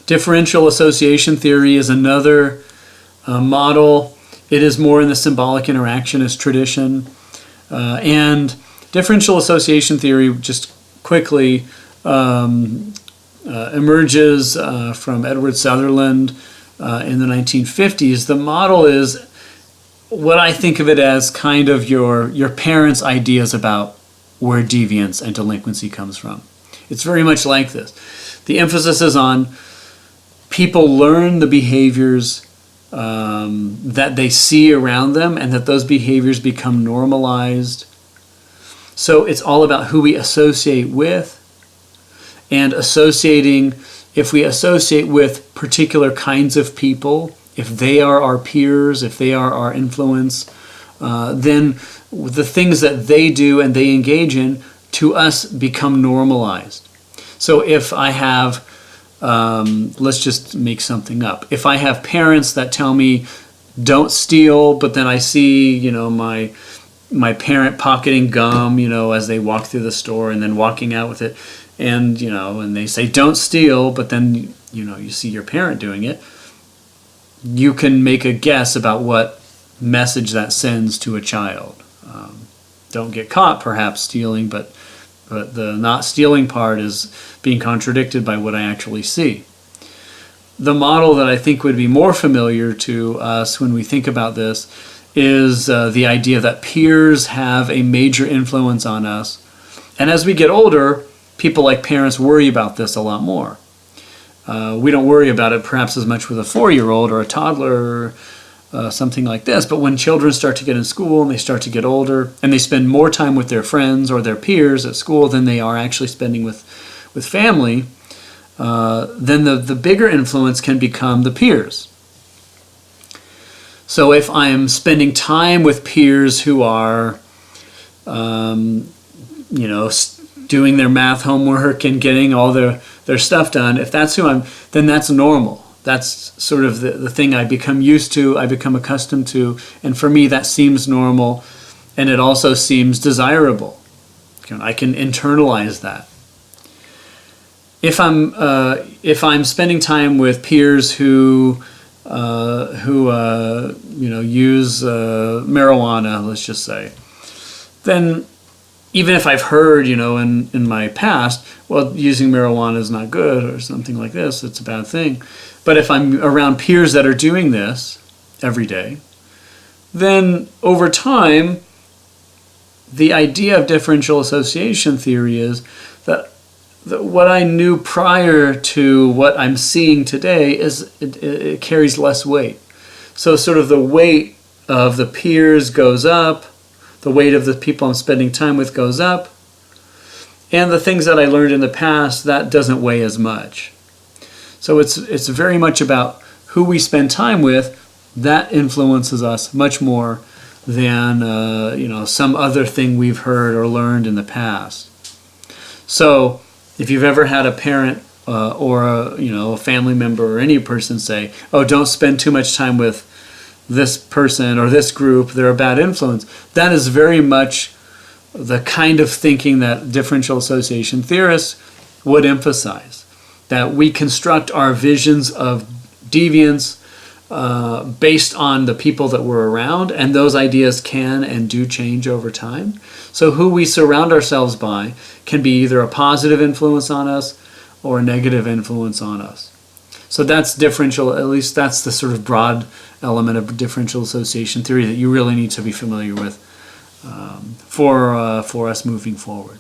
Differential association theory is another model. It is more in the symbolic interactionist tradition. And differential association theory, just quickly, emerges from Edward Sutherland in the 1950s. The model is what I think of it as kind of your parents' ideas about where deviance and delinquency comes from. It's very much like this. The emphasis is on people learn the behaviors that they see around them, and that those behaviors become normalized. So it's all about who we associate with, and associating, if we associate with particular kinds of people, if they are our peers, if they are our influence, then the things that they do and they engage in to us become normalized. So if I have, let's just make something up. If I have parents that tell me don't steal, but then I see, my parent pocketing gum, as they walk through the store and then walking out with it, and and they say don't steal, but then you see your parent doing it, you can make a guess about what message that sends to a child. Don't get caught perhaps stealing, but the not stealing part is being contradicted by what I actually see. The model that I think would be more familiar to us when we think about this is the idea that peers have a major influence on us. And as we get older, people like parents worry about this a lot more. We don't worry about it perhaps as much with a 4-year-old or a toddler or something like this. But when children start to get in school and they start to get older and they spend more time with their friends or their peers at school than they are actually spending with family, then the bigger influence can become the peers. So if I'm spending time with peers who are, doing their math homework and getting all their stuff done, if that's who then that's normal. That's sort of the thing I become used to, I become accustomed to, and for me that seems normal, and it also seems desirable. I can internalize that. If I'm spending time with peers who use marijuana, let's just say, then even if I've heard, in my past, well, using marijuana is not good or something like this, it's a bad thing. But if I'm around peers that are doing this every day, then over time, the idea of differential association theory is that what I knew prior to what I'm seeing today is it carries less weight. So sort of the weight of the peers goes up, the weight of the people I'm spending time with goes up, and the things that I learned in the past, that doesn't weigh as much. So it's very much about who we spend time with. That influences us much more than some other thing we've heard or learned in the past. So if you've ever had a parent or a family member or any person say, "Oh, don't spend too much time with this person or this group, they're a bad influence," that is very much the kind of thinking that differential association theorists would emphasize. That we construct our visions of deviance based on the people that we're around, and those ideas can and do change over time. So who we surround ourselves by can be either a positive influence on us or a negative influence on us. So that's differential, at least that's the sort of broad element of differential association theory that you really need to be familiar with for us moving forward.